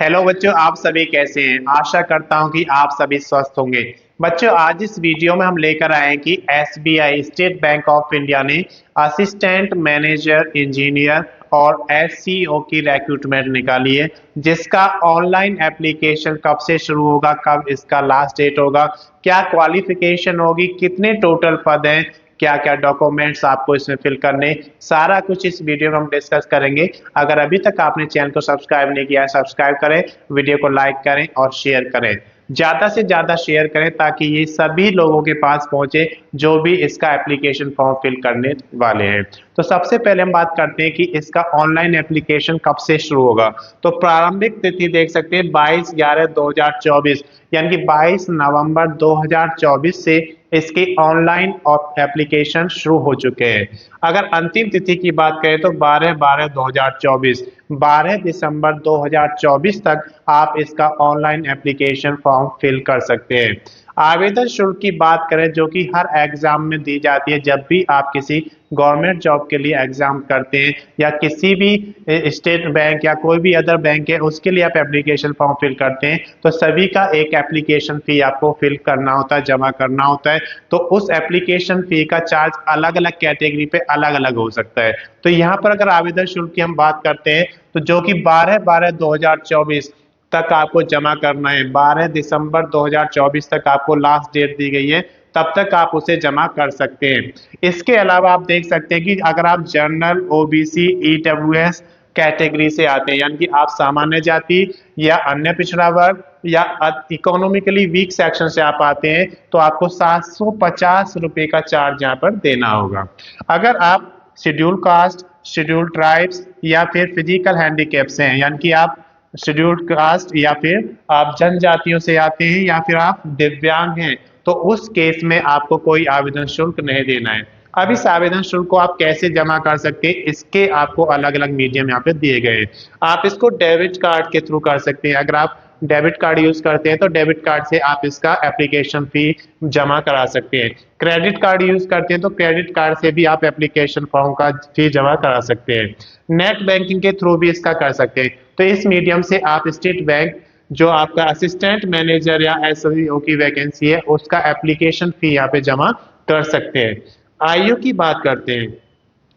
Hello बच्चों, आप सभी कैसे हैं। आशा करता हूं कि आप सभी स्वस्थ होंगे। बच्चों, आज इस वीडियो में हम लेकर आए हैं कि SBI state bank of India ने असिस्टेंट मैनेजर इंजीनियर और एससीओ की रिक्रूटमेंट निकाली है, जिसका ऑनलाइन एप्लीकेशन कब से शुरू होगा, कब इसका लास्ट डेट होगा, क्या क्वालिफिकेशन होगी, कितने टोटल पद हैं, क्या क्या डॉक्यूमेंट्स आपको इसमें फिल करने, सारा कुछ इस वीडियो में हम डिस्कस करेंगे। अगर अभी तक आपने चैनल को सब्सक्राइब नहीं किया है, सब्सक्राइब करें, वीडियो को लाइक करें और शेयर करें। ज्यादा से ज्यादा शेयर करें ताकि ये सभी लोगों के पास पहुंचे जो भी इसका एप्लीकेशन फॉर्म फिल करने वाले हैं। तो सबसे पहले हम बात करते हैं कि इसका ऑनलाइन एप्लीकेशन कब से शुरू होगा। तो प्रारंभिक तिथि देख सकते हैं 22/11/2024, यानी कि 22 नवंबर 2024 से इसके ऑनलाइन एप्लीकेशन शुरू हो चुके हैं। अगर अंतिम तिथि की बात करें तो 12/12/2024, 12 दिसंबर 2024 तक आप इसका ऑनलाइन एप्लीकेशन फॉर्म फिल कर सकते हैं। आवेदन शुल्क की बात करें जो कि हर एग्जाम में दी जाती है, जब भी आप किसी गवर्नमेंट जॉब के लिए एग्जाम करते हैं या किसी भी स्टेट बैंक या कोई भी अदर बैंक है उसके लिए आप एप्लीकेशन फॉर्म फिल करते हैं, तो सभी का एक एप्लीकेशन फी आपको फिल करना होता है, जमा करना होता है। तो उस एप्लीकेशन फी का चार्ज अलग अलग कैटेगरी पे अलग अलग हो सकता है। तो यहाँ पर अगर आवेदन शुल्क की हम बात करते हैं तो जो कि 12/12/2024 तक आपको जमा करना है, 12 दिसंबर 2024 तक आपको लास्ट डेट दी गई है, तब तक आप उसे जमा कर सकते हैं। इसके अलावा आप देख सकते हैं कि अगर आप जनरल, ओबीसी, ईडब्ल्यूएस कैटेगरी से आते हैं, यानी कि आप सामान्य जाति या अन्य पिछड़ा वर्ग या इकोनॉमिकली वीक सेक्शन से आप आते हैं, तो आपको 750 रुपए का चार्ज यहाँ पर देना होगा। अगर आप शेड्यूल कास्ट, शेड्यूल ट्राइब्स या फिर फिजिकल हैंडीकैप से हैं, यानी कि आप शेड्यूल्ड कास्ट या फिर आप जनजातियों से आते हैं या फिर आप दिव्यांग हैं, तो उस केस में आपको कोई आवेदन शुल्क नहीं देना है। अब इस आवेदन शुल्क को आप कैसे जमा कर सकते हैं, इसके आपको अलग अलग मीडियम यहाँ पे दिए गए हैं। आप इसको डेबिट कार्ड के थ्रू कर सकते हैं। अगर आप डेबिट कार्ड यूज करते हैं तो डेबिट कार्ड से आप इसका एप्लीकेशन फी जमा करा सकते हैं। क्रेडिट कार्ड यूज करते हैं तो क्रेडिट कार्ड से भी आप एप्लीकेशन फॉर्म का फी जमा करा सकते हैं। नेट बैंकिंग के थ्रू भी इसका कर सकते हैं। तो इस मीडियम से आप स्टेट बैंक जो आपका असिस्टेंट मैनेजर या एसईओ की वैकेंसी है उसका एप्लीकेशन फी यहाँ पे जमा कर सकते हैं। आयु की बात करते हैं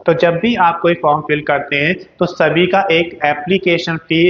तो जब भी आप कोई फॉर्म फिल करते हैं तो सभी का एक एप्लीकेशन फी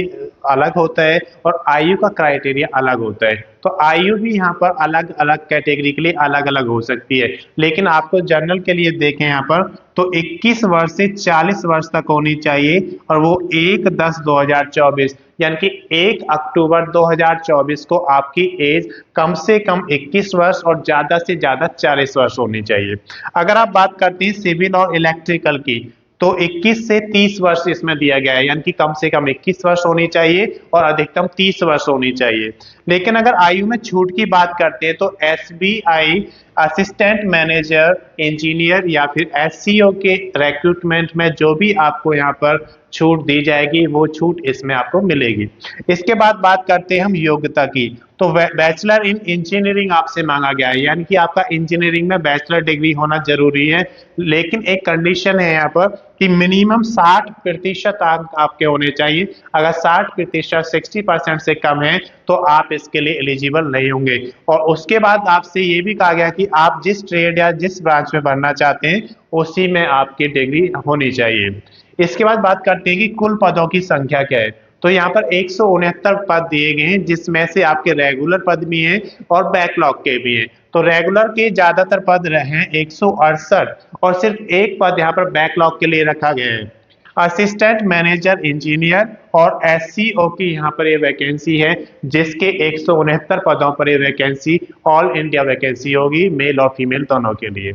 अलग होता है और आयु का क्राइटेरिया अलग होता है। तो आयु भी यहाँ पर अलग अलग कैटेगरी के लिए अलग अलग हो सकती है, लेकिन आपको जनरल के लिए देखें यहाँ पर तो 21 वर्ष से 40 वर्ष तक होनी चाहिए, और वो 1/10/2024 यानी कि 1 अक्टूबर 2024 को आपकी एज कम से कम 21 वर्ष और ज्यादा से ज्यादा 40 वर्ष होनी चाहिए। अगर आप बात करते हैं सिविल और इलेक्ट्रिकल की तो 21 से 30 वर्ष इसमें दिया गया है, यानी कि कम से कम 21 वर्ष होनी चाहिए और अधिकतम 30 वर्ष होनी चाहिए। लेकिन अगर आयु में छूट की बात करते हैं तो एसबीआई असिस्टेंट मैनेजर इंजीनियर या फिर एससीओ के रिक्रूटमेंट में जो भी आपको यहाँ पर छूट दी जाएगी वो छूट इसमें आपको मिलेगी। इसके बाद बात करते हैं हम योग्यता की। तो बैचलर इन इंजीनियरिंग आपसे मांगा गया है, यानी कि आपका इंजीनियरिंग में बैचलर डिग्री होना जरूरी है। लेकिन एक कंडीशन है यहाँ पर कि मिनिमम 60% अंक आपके होने चाहिए। अगर 60%, 60% से कम है तो आप इसके लिए एलिजिबल नहीं होंगे। और उसके बाद आपसे ये भी कहा गया कि आप जिस ट्रेड या जिस ब्रांच में बनना चाहते हैं उसी में आपकी डिग्री होनी चाहिए। इसके बाद बात करते हैं कि कुल पदों की संख्या क्या है। तो यहाँ पर 169 पद दिए गए हैं, जिसमें से आपके रेगुलर पद भी हैं और बैकलॉग के भी हैं। तो रेगुलर के ज्यादातर पद हैं 168 और सिर्फ एक पद यहाँ पर बैकलॉग के लिए रखा गया है। असिस्टेंट मैनेजर इंजीनियर और एससीओ की यहाँ पर ये वैकेंसी है, जिसके 169 पदों पर ये वैकेंसी ऑल इंडिया वैकेंसी होगी, मेल और फीमेल दोनों के लिए।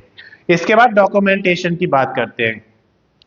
इसके बाद डॉक्यूमेंटेशन की बात करते हैं।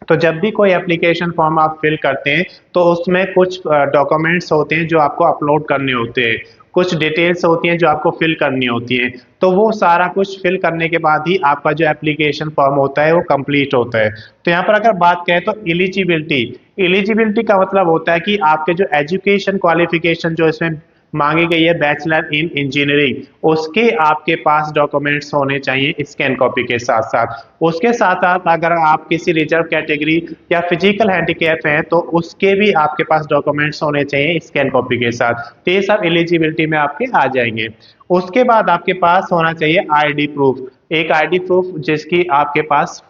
तो जब भी कोई एप्लीकेशन फॉर्म आप फिल करते हैं तो उसमें कुछ डॉक्यूमेंट्स होते हैं जो आपको अपलोड करने होते हैं, कुछ डिटेल्स होती हैं जो आपको फिल करनी होती हैं। तो वो सारा कुछ फिल करने के बाद ही आपका जो एप्लीकेशन फॉर्म होता है वो कंप्लीट होता है। तो यहाँ पर अगर बात करें तो एलिजिबिलिटी का मतलब होता है कि आपके जो एजुकेशन क्वालिफिकेशन जो इसमें मांगी गई है बैचलर इन इंजीनियरिंग, उसके आपके पास डॉक्यूमेंट्स होने चाहिए स्कैन कॉपी के साथ साथ। उसके साथ साथ अगर आप किसी रिजर्व कैटेगरी या फिजिकल हैंडीकैप हैं तो उसके भी आपके पास डॉक्यूमेंट्स होने चाहिए स्कैन कॉपी के साथ। तो ये सब एलिजिबिलिटी में आपके आ जाएंगे। उसके बाद आपके पास होना चाहिए आईडी प्रूफ, एक आईडी प्रूफ जिसकी आपके पास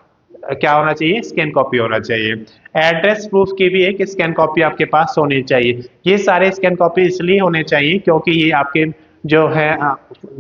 क्या होना चाहिए, स्कैन कॉपी होना चाहिए। एड्रेस प्रूफ की भी एक स्कैन कॉपी आपके पास होनी चाहिए। ये सारे स्कैन कॉपी इसलिए होने चाहिए क्योंकि ये आपके जो है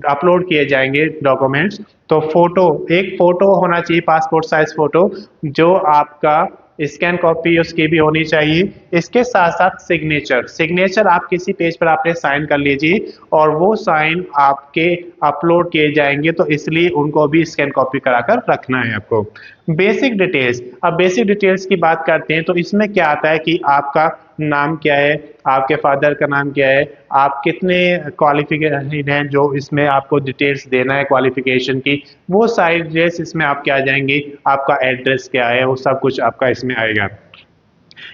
अपलोड किए जाएंगे डॉक्यूमेंट्स। तो फोटो, एक फोटो होना चाहिए पासपोर्ट साइज फोटो, जो आपका स्कैन कॉपी उसकी भी होनी चाहिए। इसके साथ साथ सिग्नेचर, सिग्नेचर आप किसी पेज पर आपने साइन कर लीजिए और वो साइन आपके अपलोड किए जाएंगे, तो इसलिए उनको भी स्कैन कॉपी कराकर रखना है आपको। बेसिक डिटेल्स, अब बेसिक डिटेल्स की बात करते हैं तो इसमें क्या आता है कि आपका नाम क्या है, आपके फादर का नाम क्या है, आप कितने क्वालिफिकेशन हैं, जो इसमें आपको डिटेल्स देना है क्वालिफिकेशन की, वो सारी डिटेल्स इसमें आपके आ जाएंगी। आपका एड्रेस क्या है वो सब कुछ आपका इसमें आएगा।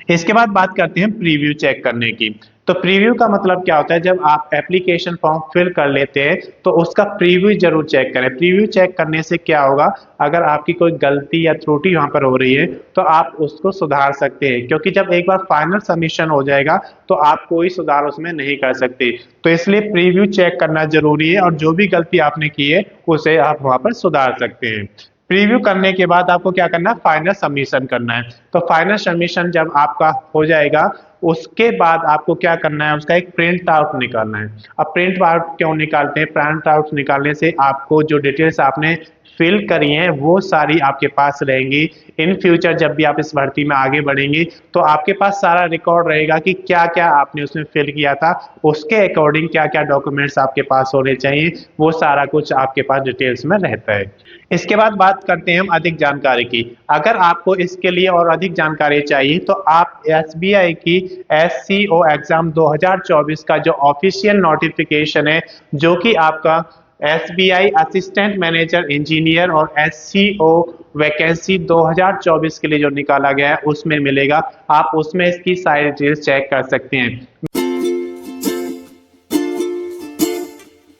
इसके बाद बात करते हैं प्रीव्यू चेक करने की। तो प्रीव्यू का मतलब क्या होता है, जब आप एप्लीकेशन फॉर्म फिल कर लेते हैं तो उसका प्रीव्यू जरूर चेक करें। प्रीव्यू चेक करने से क्या होगा, अगर आपकी कोई गलती या त्रुटि वहां पर हो रही है तो आप उसको सुधार सकते हैं, क्योंकि जब एक बार फाइनल सबमिशन हो जाएगा तो आप कोई सुधार उसमें नहीं कर सकते। तो इसलिए प्रीव्यू चेक करना जरूरी है और जो भी गलती आपने की है उसे आप वहां पर सुधार सकते हैं। प्रीव्यू करने के बाद आपको क्या करना है, फाइनल सबमिशन करना है। तो फाइनल सबमिशन जब आपका हो जाएगा उसके बाद आपको क्या करना है, उसका एक प्रिंट आउट निकालना है। अब प्रिंट आउट क्यों निकालते हैं, प्रिंट आउट निकालने से आपको जो डिटेल्स आपने फिल करी हैं वो सारी आपके पास रहेंगी। इन फ्यूचर जब भी आप इस भर्ती में आगे बढ़ेंगे तो आपके पास सारा रिकॉर्ड रहेगा कि क्या क्या आपने उसमें फिल किया था, उसके अकॉर्डिंग क्या क्या डॉक्यूमेंट्स आपके पास होने चाहिए, वो सारा कुछ आपके पास डिटेल्स में रहता है। इसके बाद बात करते हैं हम अधिक जानकारी की। अगर आपको इसके लिए और अधिक जानकारी चाहिए तो आप एसबीआई की एससीओ एग्जाम 2024 का जो ऑफिशियल नोटिफिकेशन है, जो कि आपका एसबीआई असिस्टेंट मैनेजर इंजीनियर और एससीओ वैकेंसी 2024 के लिए जो निकाला गया है उसमें मिलेगा। आप उसमें इसकी सारी डिटेल्स चेक कर सकते हैं।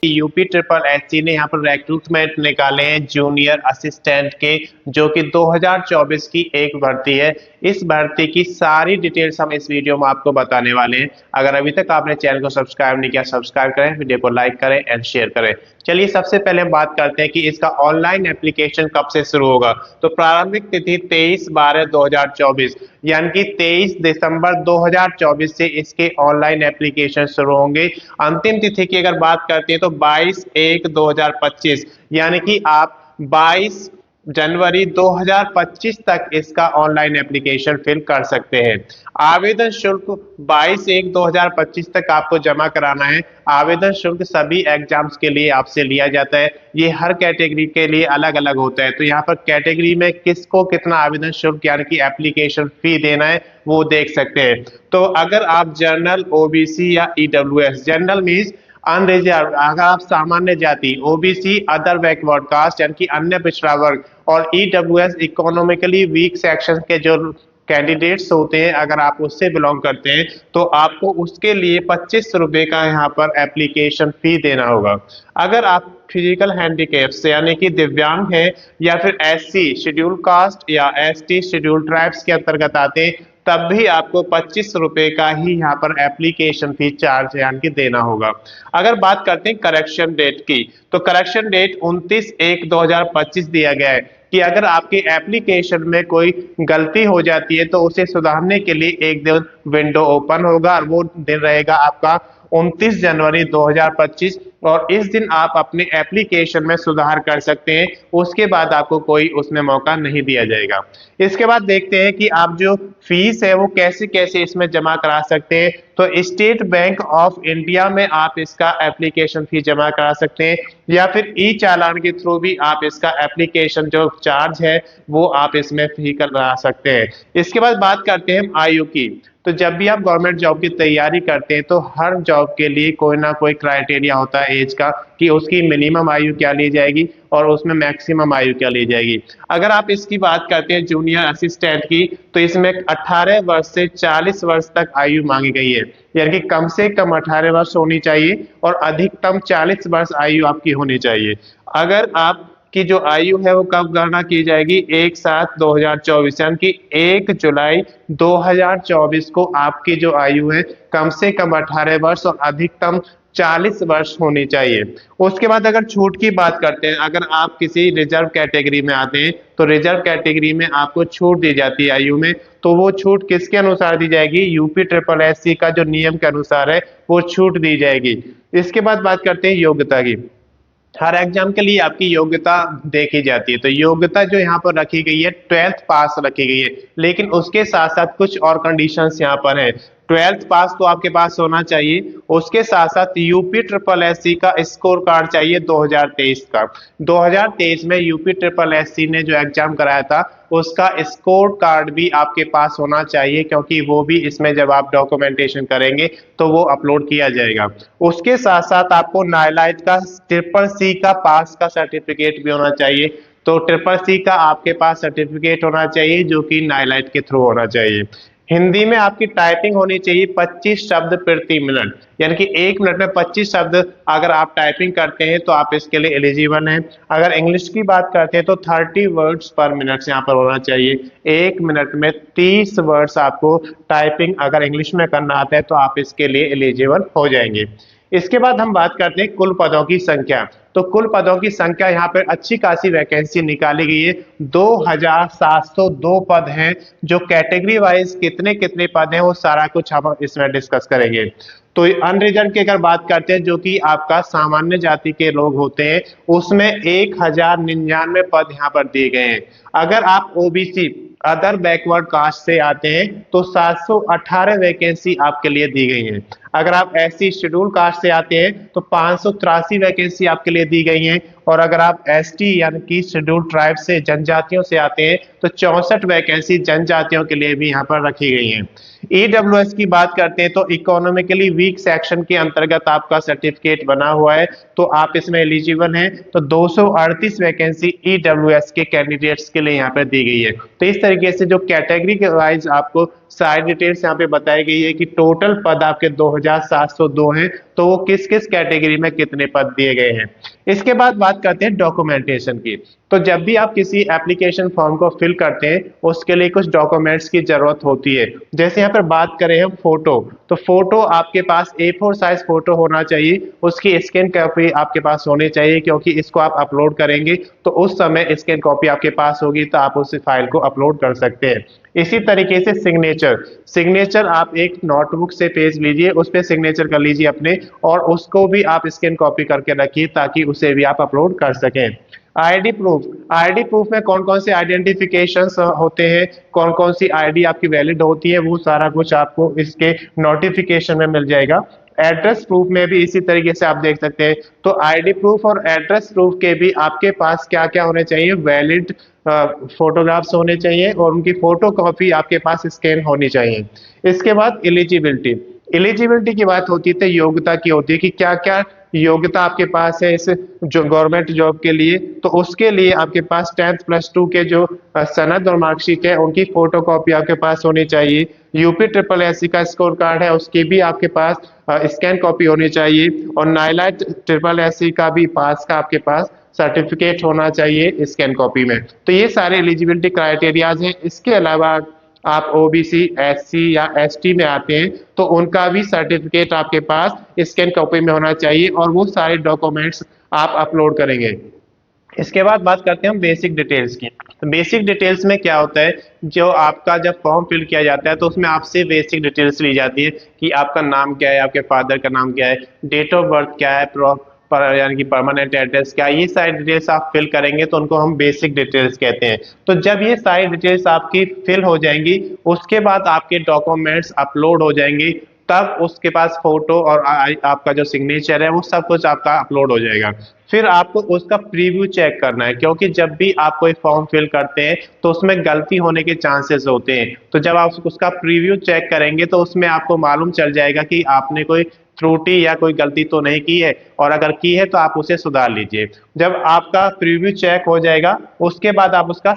यूपी ट्रिपल एससी ने यहाँ पर रिक्रूटमेंट निकाले हैं जूनियर असिस्टेंट के, जो कि 2024 की एक भर्ती है। इस भर्ती की सारी डिटेल्स हम इस वीडियो में आपको बताने वाले हैं। अगर अभी तक आपने चैनल को सब्सक्राइब नहीं किया, सब्सक्राइब करें, वीडियो को लाइक करें एंड शेयर करें। चलिए सबसे पहले हम बात करते हैं कि इसका ऑनलाइन एप्लीकेशन कब से शुरू होगा। तो प्रारंभिक तिथि 23/12/2024 यानी कि 23 दिसंबर 2024 से इसके ऑनलाइन एप्लीकेशन शुरू होंगे। अंतिम तिथि की अगर बात करते हैं तो 22/1/2025 यानी कि आप 22 जनवरी 2025 तक इसका ऑनलाइन एप्लीकेशन फिल कर सकते हैं। आवेदन शुल्क 22/1/2025 तक आपको जमा कराना है। आवेदन शुल्क सभी एग्जाम्स के लिए आपसे लिया जाता है, ये हर कैटेगरी के लिए अलग अलग होता है। तो यहाँ पर कैटेगरी में किसको कितना आवेदन शुल्क यानी कि एप्लीकेशन फी देना है वो देख सकते हैं। तो अगर आप जनरल, ओबीसी या ईडब्ल्यूएस, जनरल मीन्स अनरिजर्व, अगर आप सामान्य जाति, ओबीसी अदर बैकवर्ड कास्ट यानी कि अन्य पिछड़ा वर्ग, और ईडब्ल्यूएस इकोनॉमिकली वीक सेक्शन के जो कैंडिडेट्स होते हैं, अगर आप उससे बिलोंग करते हैं तो आपको उसके लिए 25 रुपए का यहाँ पर एप्लीकेशन फी देना होगा। अगर आप फिजिकल हैंडीकैप्स यानी कि दिव्यांग हैं या फिर एससी शेड्यूल कास्ट या एसटी शेड्यूल ट्राइब्स के अंतर्गत आते हैं, तब भी आपको 25 रुपए का ही यहाँ पर एप्लीकेशन फी चार्ज यानी कि देना होगा। अगर बात करते हैं करेक्शन डेट की, तो करेक्शन डेट 29/1/2025 दिया गया है कि अगर आपके एप्लीकेशन में कोई गलती हो जाती है तो उसे सुधारने के लिए एक दिन विंडो ओपन होगा और वो दिन रहेगा आपका 29 जनवरी 2025, और इस दिन आप अपने एप्लीकेशन में सुधार कर सकते हैं। उसके बाद आपको कोई उसमें मौका नहीं दिया जाएगा। इसके बाद देखते हैं कि आप जो फीस है वो कैसे कैसे इसमें जमा करा सकते हैं। तो स्टेट बैंक ऑफ इंडिया में आप इसका एप्लीकेशन फी जमा करा सकते हैं या फिर ई चालान के थ्रू भी आप इसका एप्लीकेशन जो चार्ज है वो आप इसमें फी करा सकते हैं। इसके बाद बात करते हैं आयु की। तो जब भी आप गवर्नमेंट जॉब की तैयारी करते हैं तो हर जॉब के लिए कोई ना कोई क्राइटेरिया होता है एज का, कि उसकी मिनिमम आयु क्या ली जाएगी और उसमें मैक्सिमम आयु क्या ली जाएगी। अगर आप इसकी बात करते हैं जूनियर असिस्टेंट की, तो इसमें 18 वर्ष से 40 वर्ष तक आयु मांगी गई है, यानी कि कम से कम 18 वर्ष होनी चाहिए और अधिकतम 40 वर्ष आयु आपकी होनी चाहिए। अगर आप की जो आयु है वो कब गणना की जाएगी, 1/7/2024, यानी कि 1 जुलाई 2024 को आपकी जो आयु है कम से कम 18 वर्ष और अधिकतम 40 वर्ष होनी चाहिए। उसके बाद अगर छूट की बात करते हैं, अगर आप किसी रिजर्व कैटेगरी में आते हैं तो रिजर्व कैटेगरी में आपको छूट दी जाती है आयु में, तो वो छूट किसके अनुसार दी जाएगी, यूपी ट्रिपल एससी का जो नियम के अनुसार है वो छूट दी जाएगी। इसके बाद बात करते हैं योग्यता की। हर एग्जाम के लिए आपकी योग्यता देखी जाती है, तो योग्यता जो यहाँ पर रखी गई है 12th पास रखी गई है, लेकिन उसके साथ साथ कुछ और कंडीशंस यहाँ पर है। 12th पास तो आपके पास होना चाहिए, उसके साथ साथ यूपी ट्रिपल एससी का स्कोर कार्ड चाहिए 2023 का। 2023 में यूपी ट्रिपल एससी ने जो एग्जाम कराया था उसका स्कोर कार्ड भी आपके पास होना चाहिए, क्योंकि वो भी इसमें जब आप डॉक्यूमेंटेशन करेंगे तो वो अपलोड किया जाएगा। उसके साथ साथ आपको नाइलाइट का ट्रिपल सी का पास का सर्टिफिकेट भी होना चाहिए, तो ट्रिपल सी का आपके पास सर्टिफिकेट होना चाहिए जो कि नाइलाइट के थ्रू होना चाहिए। हिंदी में आपकी टाइपिंग होनी चाहिए 25 शब्द प्रति मिनट, यानी कि 1 मिनट में 25 शब्द अगर आप टाइपिंग करते हैं तो आप इसके लिए एलिजिबल हैं। अगर इंग्लिश की बात करते हैं तो 30 वर्ड्स पर मिनट यहाँ पर होना चाहिए, 1 मिनट में 30 वर्ड्स आपको टाइपिंग अगर इंग्लिश में करना आता है तो आप इसके लिए एलिजिबल हो जाएंगे। इसके बाद हम बात करते हैं कुल पदों की संख्या। तो कुल पदों की संख्या यहाँ पर अच्छी खासी वैकेंसी निकाली गई है, 2702 पद हैं। जो कैटेगरी वाइज कितने कितने पद हैं वो सारा कुछ हम इसमें डिस्कस करेंगे। तो अनरिजर्व की अगर बात करते हैं, जो कि आपका सामान्य जाति के लोग होते हैं, उसमें 1099 पद यहाँ पर दिए गए हैं। अगर आप ओबीसी अदर बैकवर्ड कास्ट से आते हैं तो 718 वैकेंसी आपके लिए दी गई है। अगर आप एससी शेड्यूल कास्ट से आते हैं तो 583 वैकेंसी आपके लिए दी गई हैं, और अगर आप एसटी यानी कि शेड्यूल ट्राइब से जनजातियों से आते हैं तो 64 वैकेंसी जनजातियों के लिए भी यहाँ पर रखी गई हैं। ईडब्ल्यूएस की बात करते हैं तो इकोनॉमिकली वीक सेक्शन के अंतर्गत आपका सर्टिफिकेट बना हुआ है तो आप इसमें एलिजिबल हैं, तो 238 वैकेंसी ईडब्ल्यूएस के कैंडिडेट्स के लिए यहाँ पर दी गई है। तो इस तरीके से जो कैटेगरी के वाइज आपको सारी डिटेल्स यहाँ पे बताई गई है कि टोटल पद आपके 2702 हैं, तो वो किस किस कैटेगरी में कितने पद दिए गए हैं। इसके बाद बात करते हैं डॉक्यूमेंटेशन की। तो जब भी आप किसी एप्लीकेशन फॉर्म को फिल करते हैं उसके लिए कुछ डॉक्यूमेंट्स की जरूरत होती है। जैसे यहाँ पर बात करें हम फोटो, तो फोटो आपके पास A4 साइज फोटो होना चाहिए, उसकी स्कैन कॉपी आपके पास होनी चाहिए, क्योंकि इसको आप अपलोड करेंगे तो उस समय स्कैन कॉपी आपके पास होगी तो आप उस फाइल को अपलोड कर सकते हैं। इसी तरीके से सिग्नेचर आप एक नोटबुक से पेज लीजिए, उस पर सिग्नेचर कर लीजिए अपने, और उसको भी आप स्कैन कॉपी करके रखिए ताकि उसे भी आप अपलोड कर सकें। आईडी प्रूफ में कौन कौन से आइडेंटिफिकेशंस होते हैं, कौन कौन सी आईडी आपकी वैलिड होती है, वो सारा कुछ आपको इसके नोटिफिकेशन में मिल जाएगा। एड्रेस प्रूफ में भी इसी तरीके से आप देख सकते हैं। तो आईडी प्रूफ और एड्रेस प्रूफ के भी आपके पास क्या क्या होने चाहिए, वैलिड फोटोग्राफ्स होने चाहिए और उनकी फोटो कॉपी आपके पास स्कैन होनी चाहिए। इसके बाद एलिजिबिलिटी की बात होती है तो योग्यता की होती है कि क्या क्या योग्यता आपके पास है इस जो गवर्नमेंट जॉब के लिए। तो उसके लिए आपके पास 10th प्लस 2 के जो सनद और मार्कशीट है उनकी फोटो कॉपी आपके पास होनी चाहिए। यूपी ट्रिपल एससी का स्कोर कार्ड है उसकी भी आपके पास स्कैन कॉपी होनी चाहिए, और नाइलाइट ट्रिपल एससी का भी पास का आपके पास सर्टिफिकेट होना चाहिए स्कैन कॉपी में। तो ये सारे एलिजिबिलिटी क्राइटेरियाज हैं। इसके अलावा आप ओबीसी एससी या एसटी में आते हैं तो उनका भी सर्टिफिकेट आपके पास स्कैन कॉपी में होना चाहिए, और वो सारे डॉक्यूमेंट्स आप अपलोड करेंगे। इसके बाद बात करते हैं हम बेसिक डिटेल्स की। तो बेसिक डिटेल्स में क्या होता है, जो आपका जब फॉर्म फिल किया जाता है तो उसमें आपसे बेसिक डिटेल्स ली जाती है कि आपका नाम क्या है, आपके फादर का नाम क्या है, डेट ऑफ बर्थ क्या है, यानी कि परमानेंट एड्रेस क्या, ये सारी डिटेल्स आप फिल करेंगे तो उनको हम बेसिक डिटेल्स कहते हैं। तो जब ये सारी डिटेल्स आपकी फिल हो जाएंगी उसके बाद आपके डॉक्यूमेंट्स अपलोड हो जाएंगे, तब उसके पास फोटो और आपका जो सिग्नेचर है वो सब कुछ आपका अपलोड हो जाएगा। फिर आपको उसका प्रीव्यू चेक करना है, क्योंकि जब भी आप कोई फॉर्म फिल करते हैं तो उसमें गलती होने के चांसेस होते हैं। तो जब आप उसका प्रीव्यू चेक करेंगे तो उसमें आपको मालूम चल जाएगा कि आपने कोई त्रुटि या कोई गलती तो नहीं की है, और अगर की है तो आप उसे सुधार लीजिए। जब आपका प्रीव्यू चेक हो जाएगा उसके बाद आप उसका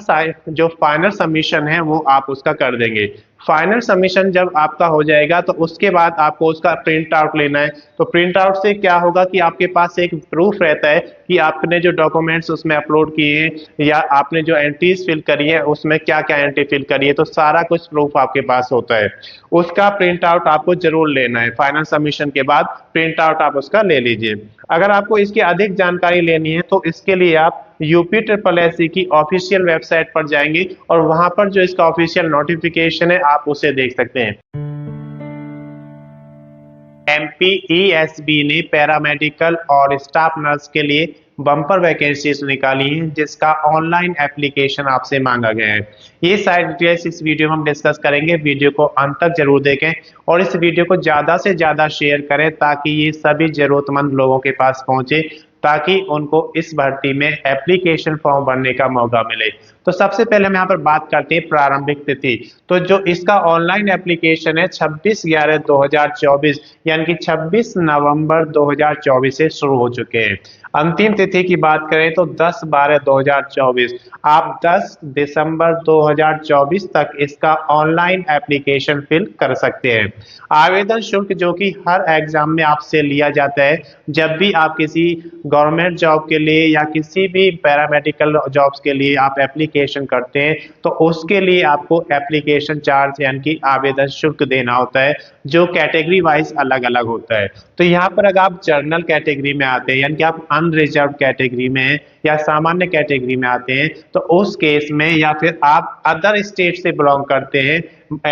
जो फाइनल सबमिशन है वो आप उसका कर देंगे। फाइनल सबमिशन जब आपका हो जाएगा तो उसके बाद आपको उसका प्रिंट आउट लेना है। तो प्रिंट आउट से क्या होगा कि आपके पास एक प्रूफ रहता है कि आपने जो डॉक्यूमेंट्स उसमें अपलोड किए हैं या आपने जो एंट्रीज फिल करी है उसमें क्या क्या एंट्री फिल करी है, तो सारा कुछ प्रूफ आपके पास होता है। उसका प्रिंट आउट आपको जरूर लेना है। फाइनल सबमिशन के बाद प्रिंट आउट आप उसका ले लीजिए। अगर आपको इसकी अधिक जानकारी लेनी है तो इसके लिए आप UPSSSC की ऑफिशियल वेबसाइट पर जाएंगे और वहां पर जो इसका ऑफिशियल नोटिफिकेशन है आप उसे देख सकते हैं। MPESB ने पैरामेडिकल और स्टाफ नर्स के लिए बम्पर वैकेंसीज निकाली हैं, जिसका ऑनलाइन एप्लीकेशन आपसे मांगा गया है। ये सारी डिटेल्स इस वीडियो में हम डिस्कस करेंगे। वीडियो को अंत तक जरूर देखें और इस वीडियो को ज़्यादा से ज़्यादा शेयर करें ताकि ये सभी जरूरतमंद लोगों के पास पहुंचे, ताकि उनको इस भर्ती में एप्लीकेशन फॉर्म भरने का मौका मिले। तो सबसे पहले हम यहाँ पर बात करते हैं प्रारंभिक तिथि। तो जो इसका ऑनलाइन एप्लीकेशन है 26/11/2024 यानी कि 26 नवंबर 2024 से शुरू हो चुके हैं। अंतिम तिथि की बात करें तो 10/12/2024। आप 10 दिसंबर 2024 तक इसका ऑनलाइन एप्लीकेशन फिल कर सकते हैं। आवेदन शुल्क जो कि हर एग्जाम में आपसे लिया जाता है, जब भी आप किसी गवर्नमेंट जॉब के लिए या किसी भी पैरामेडिकल जॉब्स के लिए आप एप्लीकेशन करते हैं तो उसके लिए आपको एप्लीकेशन चार्ज यानी कि आवेदन शुल्क देना होता है, जो कैटेगरी वाइज अलग अलग होता है। तो यहाँ पर अगर आप जनरल कैटेगरी में आते हैं यानी कि आप अनरिजर्व कैटेगरी में हैं या सामान्य कैटेगरी में आते हैं तो उस केस में, या फिर आप अदर स्टेट से बिलोंग करते हैं,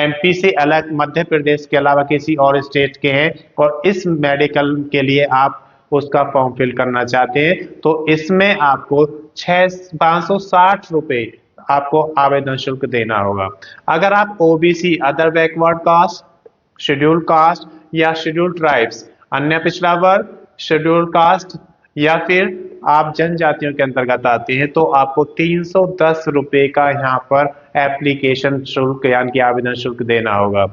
MP से अलग, मध्य प्रदेश के अलावा किसी और स्टेट के हैं और इस मेडिकल के लिए आप उसका फॉर्म फिल करना चाहते हैं, तो इसमें आपको 560 रुपए आपको आवेदन शुल्क देना होगा। अगर आप OBC, other backward caste, schedule caste या शेड्यूल ट्राइब्स, अन्य पिछड़ा वर्ग, शेड्यूल कास्ट या फिर आप जनजातियों के अंतर्गत आते हैं, तो आपको 310 रुपए का यहाँ पर एप्लीकेशन शुल्क यानी कि आवेदन शुल्क देना होगा।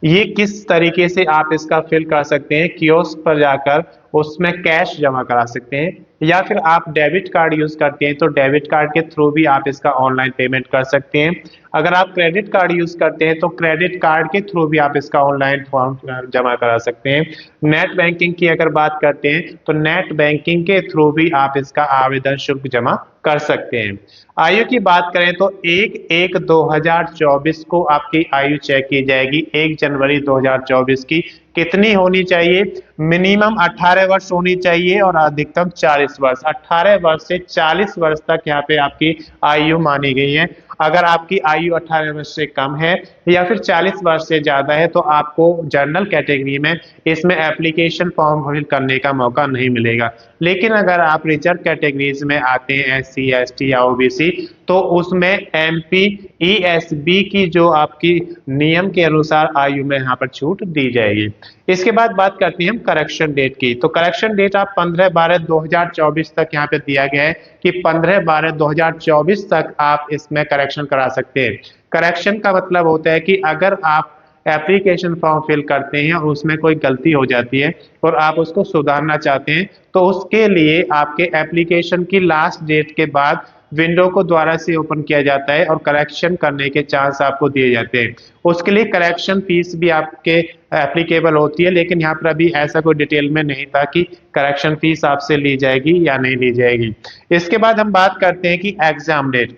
ये किस तरीके से आप इसका फिल कर सकते हैं, कियोस्क पर जाकर उसमें कैश जमा करा सकते हैं, या फिर आप डेबिट कार्ड यूज करते हैं तो डेबिट कार्ड के थ्रू भी आप इसका ऑनलाइन पेमेंट कर सकते हैं। अगर आप क्रेडिट कार्ड यूज करते हैं तो क्रेडिट कार्ड के थ्रू भी आप इसका ऑनलाइन फॉर्म जमा करा सकते हैं। नेट बैंकिंग की अगर बात करते हैं तो नेट बैंकिंग के थ्रू भी आप इसका आवेदन शुल्क जमा कर सकते हैं। आयु की बात करें तो 1/1/2024 को आपकी आयु चेक की जाएगी। 1 जनवरी 2024 की कितनी होनी चाहिए? मिनिमम 18 वर्ष होनी चाहिए और अधिकतम 40 वर्ष। 18 वर्ष से 40 वर्ष तक यहाँ पे आपकी आयु मानी गई है। अगर आपकी आयु 18 वर्ष से कम है या फिर 40 वर्ष से ज्यादा है तो आपको जनरल कैटेगरी में इसमें एप्लीकेशन फॉर्म फिल करने का मौका नहीं मिलेगा। लेकिन अगर आप रिजर्व कैटेगरीज में आते हैं, SC, ST या OBC, तो उसमें MPESB की जो आपकी नियम के अनुसार आयु में यहाँ पर छूट दी जाएगी। इसके बाद बात करते हैं हम करेक्शन डेट की। तो करेक्शन डेट आप 15/12/2024 तक यहाँ पे दिया गया है कि 15/12/2024 तक आप इसमें करेक्शन करा सकते हैं। करेक्शन का मतलब होता है कि अगर आप एप्लीकेशन फॉर्म फिल करते हैं और उसमें कोई गलती हो जाती है और आप उसको सुधारना चाहते हैं तो उसके लिए आपके एप्लीकेशन की लास्ट डेट के बाद विंडो को दोबारा से ओपन किया जाता है और करेक्शन करने के चांस आपको दिए जाते हैं। उसके लिए करेक्शन फीस भी आपके एप्लीकेबल होती है, लेकिन यहाँ पर अभी ऐसा कोई डिटेल में नहीं था कि करेक्शन फीस आपसे ली जाएगी या नहीं ली जाएगी। इसके बाद हम बात करते हैं कि एग्जाम डेट।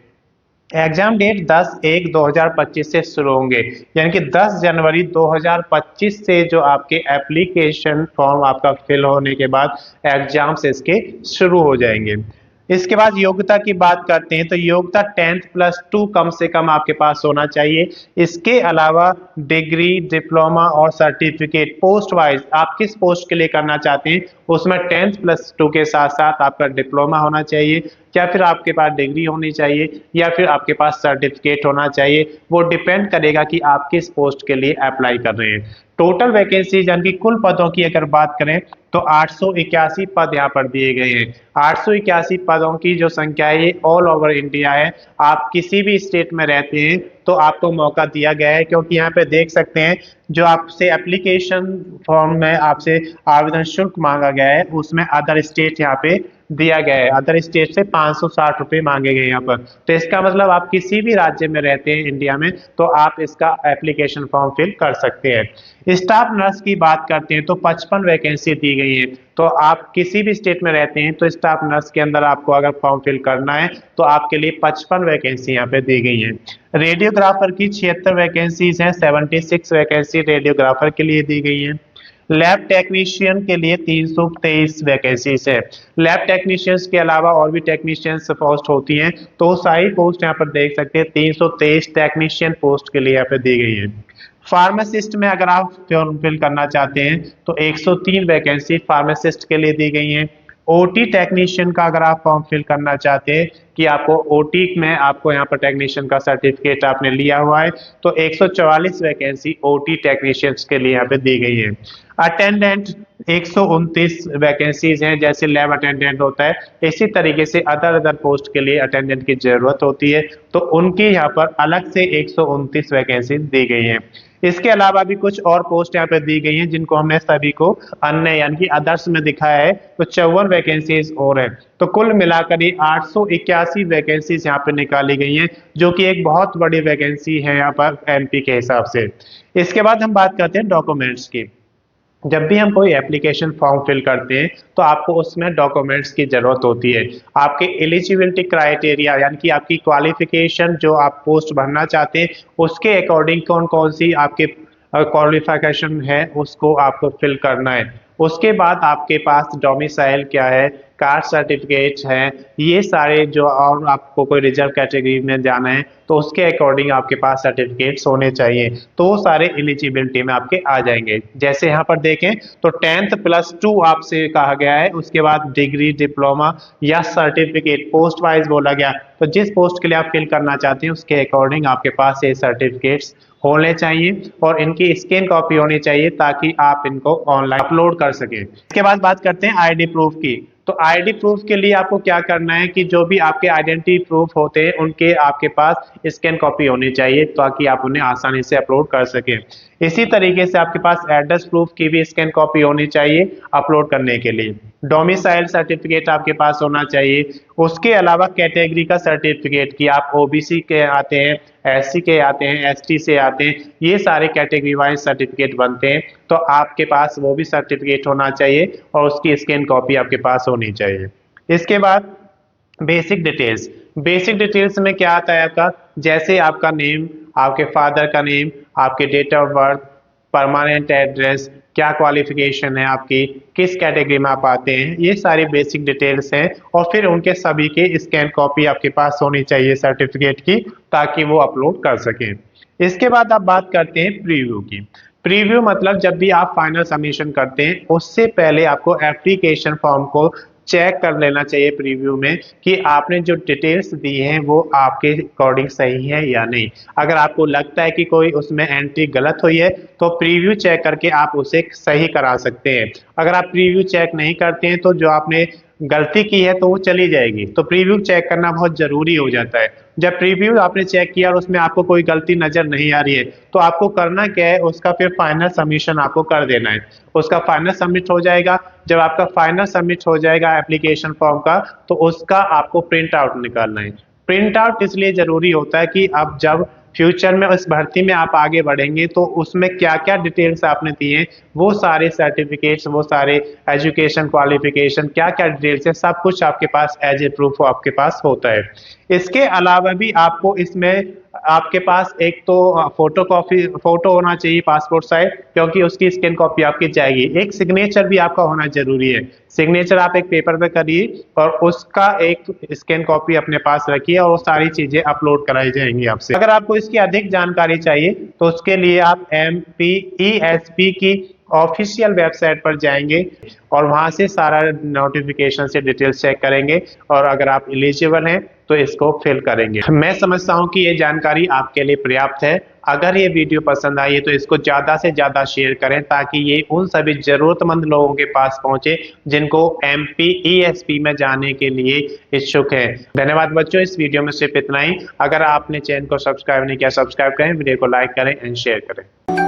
एग्जाम डेट 10/1/2025 से शुरू होंगे, यानी कि 10 जनवरी 2025 से जो आपके एप्लीकेशन फॉर्म आपका फिल होने के बाद एग्जाम्स इसके शुरू हो जाएंगे। इसके बाद योग्यता की बात करते हैं तो योग्यता 10th+2 कम से कम आपके पास होना चाहिए। इसके अलावा डिग्री, डिप्लोमा और सर्टिफिकेट पोस्ट वाइज आप किस पोस्ट के लिए करना चाहते हैं उसमें 10th+2 के साथ साथ आपका डिप्लोमा होना चाहिए या फिर आपके पास डिग्री होनी चाहिए या फिर आपके पास सर्टिफिकेट होना चाहिए। वो डिपेंड करेगा कि आप किस पोस्ट के लिए अप्लाई कर रहे हैं। टोटल वैकेंसी यानी कि कुल पदों की अगर बात करें तो 881 पद यहाँ पर दिए गए हैं। 881 पदों की जो संख्या है ये ऑल ओवर इंडिया है। आप किसी भी स्टेट में रहते हैं तो आपको मौका दिया गया है, क्योंकि यहाँ पे देख सकते हैं जो आपसे एप्लीकेशन फॉर्म में आपसे आवेदन शुल्क मांगा गया है उसमें अदर स्टेट यहाँ पे दिया गया है। अदर स्टेट से 560 रुपये मांगे गए यहाँ पर। तो इसका मतलब आप किसी भी राज्य में रहते हैं इंडिया में तो आप इसका एप्लीकेशन फॉर्म फिल कर सकते हैं। स्टाफ नर्स की बात करते हैं तो 55 वैकेंसी दी गई है। तो आप किसी भी स्टेट में रहते हैं तो स्टाफ नर्स के अंदर आपको अगर फॉर्म फिल करना है तो आपके लिए 55 वैकेंसी यहाँ पे दी गई है। रेडियोग्राफर की 76 वैकेंसीज हैं। 76 वैकेंसी रेडियोग्राफर के लिए दी गई है। लैब टेक्नीशियन के लिए 323 वैकेंसीज है। लैब टेक्नीशियंस के अलावा और भी टेक्नीशियंस पोस्ट होती हैं तो सारी पोस्ट यहाँ पर देख सकते हैं। 323 टेक्नीशियन पोस्ट के लिए यहाँ पे दी गई है। फार्मासिस्ट में अगर आप फॉर्म फिल करना चाहते हैं तो 103 वैकेंसी फार्मासिस्ट के लिए दी गई है। ओटी टेक्नीशियन का अगर आप फॉर्म फिल करना चाहते हैं कि आपको ओटी में आपको यहाँ पर टेक्नीशियन का सर्टिफिकेट आपने लिया हुआ है तो 144 वैकेंसी ओटी टेक्नीशियंस के लिए यहाँ पे दी गई है। अटेंडेंट 129 वैकेंसीज हैं। जैसे लैब अटेंडेंट होता है इसी तरीके से अदर पोस्ट के लिए अटेंडेंट की जरूरत होती है तो उनकी यहाँ पर अलग से 129 वैकेंसी दी गई है। इसके अलावा भी कुछ और पोस्ट यहाँ पे दी गई हैं जिनको हमने सभी को अन्य यानी कि अदर्स में दिखाया है तो 54 वैकेंसीज और है। तो कुल मिलाकर ये 881 वैकेंसीज यहाँ पे निकाली गई हैं जो कि एक बहुत बड़ी वैकेंसी है यहाँ पर एमपी के हिसाब से। इसके बाद हम बात करते हैं डॉक्यूमेंट्स की। जब भी हम कोई एप्लीकेशन फॉर्म फिल करते हैं तो आपको उसमें डॉक्यूमेंट्स की जरूरत होती है। आपके एलिजिबिलिटी क्राइटेरिया यानी कि आपकी क्वालिफिकेशन जो आप पोस्ट भरना चाहते हैं उसके अकॉर्डिंग कौन कौन सी आपके क्वालिफिकेशन है उसको आपको फिल करना है। उसके बाद आपके पास डोमिसाइल क्या है, कास्ट सर्टिफिकेट है, ये सारे जो और आपको कोई रिजर्व कैटेगरी में जाना है तो उसके अकॉर्डिंग आपके पास सर्टिफिकेट्स होने चाहिए तो वो सारे एलिजिबिलिटी में आपके आ जाएंगे। जैसे यहाँ पर देखें तो 10th +2 आपसे कहा गया है, उसके बाद डिग्री, डिप्लोमा या सर्टिफिकेट पोस्ट वाइज बोला गया। तो जिस पोस्ट के लिए आप फिल करना चाहते हैं उसके अकॉर्डिंग आपके पास ये सर्टिफिकेट्स होने चाहिए और इनकी स्कैन कॉपी होनी चाहिए ताकि आप इनको ऑनलाइन अपलोड कर सकें। इसके बाद बात करते हैं आईडी प्रूफ की। तो आईडी प्रूफ के लिए आपको क्या करना है कि जो भी आपके आइडेंटिटी प्रूफ होते हैं उनके आपके पास स्कैन कॉपी होनी चाहिए ताकि आप उन्हें आसानी से अपलोड कर सकें। इसी तरीके से आपके पास एड्रेस प्रूफ की भी स्कैन कॉपी होनी चाहिए अपलोड करने के लिए। डोमिसाइल सर्टिफिकेट आपके पास होना चाहिए। उसके अलावा कैटेगरी का सर्टिफिकेट कि आप ओबीसी के आते हैं, एससी के आते हैं, एसटी से आते हैं, ये सारे कैटेगरी वाइज सर्टिफिकेट बनते हैं तो आपके पास वो भी सर्टिफिकेट होना चाहिए और उसकी स्कैन कॉपी आपके पास होनी चाहिए। इसके बाद बेसिक डिटेल्स। बेसिक डिटेल्स में क्या आता है आपका, जैसे आपका नेम, आपके फादर का नेम, आपके date of birth, permanent address, क्या क्वालिफिकेशन है आपकी, किस कैटेगरी में आप आते हैं, ये सारी बेसिक डिटेल्स हैं और फिर उनके सभी के स्कैन कॉपी आपके पास होनी चाहिए सर्टिफिकेट की ताकि वो अपलोड कर सकें। इसके बाद आप बात करते हैं प्रीव्यू की। प्रीव्यू मतलब जब भी आप फाइनल सबमिशन करते हैं उससे पहले आपको एप्लीकेशन फॉर्म को चेक कर लेना चाहिए प्रीव्यू में कि आपने जो डिटेल्स दी हैं वो आपके अकॉर्डिंग सही है या नहीं। अगर आपको लगता है कि कोई उसमें एंट्री गलत हुई है तो प्रीव्यू चेक करके आप उसे सही करा सकते हैं। अगर आप प्रीव्यू चेक नहीं करते हैं तो जो आपने गलती की है तो वो चली जाएगी। तो प्रीव्यू चेक करना बहुत जरूरी हो जाता है। जब प्रीव्यू आपने चेक किया और उसमें आपको कोई गलती नजर नहीं आ रही है तो आपको करना क्या है, उसका फिर फाइनल सबमिशन आपको कर देना है। उसका फाइनल सबमिट हो जाएगा। जब आपका फाइनल सबमिट हो जाएगा एप्लीकेशन फॉर्म का तो उसका आपको प्रिंट आउट निकालना है। प्रिंट आउट इसलिए जरूरी होता है कि अब जब फ्यूचर में इस भर्ती में आप आगे बढ़ेंगे तो उसमें क्या क्या डिटेल्स आपने दिए हैं वो सारे सर्टिफिकेट्स, वो सारे एजुकेशन क्वालिफिकेशन, क्या क्या डिटेल्स है, सब कुछ आपके पास एज ए प्रूफ आपके पास होता है। इसके अलावा भी आपको इसमें आपके पास एक तो फोटो होना चाहिए पासपोर्ट साइज, क्योंकि उसकी स्कैन कॉपी आपकी जाएगी। एक सिग्नेचर भी आपका होना जरूरी है। सिग्नेचर आप एक पेपर पे करिए और उसका एक स्कैन कॉपी अपने पास रखिए और वो सारी चीजें अपलोड कराई जाएंगी आपसे। अगर आपको इसकी अधिक जानकारी चाहिए तो उसके लिए आप MPESP की ऑफिशियल वेबसाइट पर जाएंगे और वहां से सारा नोटिफिकेशन से डिटेल्स चेक करेंगे और अगर आप एलिजिबल हैं तो इसको फिल करेंगे। मैं समझता हूं कि ये जानकारी आपके लिए पर्याप्त है। अगर ये वीडियो पसंद आई है तो इसको ज्यादा से ज्यादा शेयर करें ताकि ये उन सभी जरूरतमंद लोगों के पास पहुंचे जिनको MPESP में जाने के लिए इच्छुक है। धन्यवाद बच्चों, इस वीडियो में सिर्फ इतना ही। अगर आपने चैनल को सब्सक्राइब नहीं किया, सब्सक्राइब करें, वीडियो को लाइक करें एंड शेयर करें।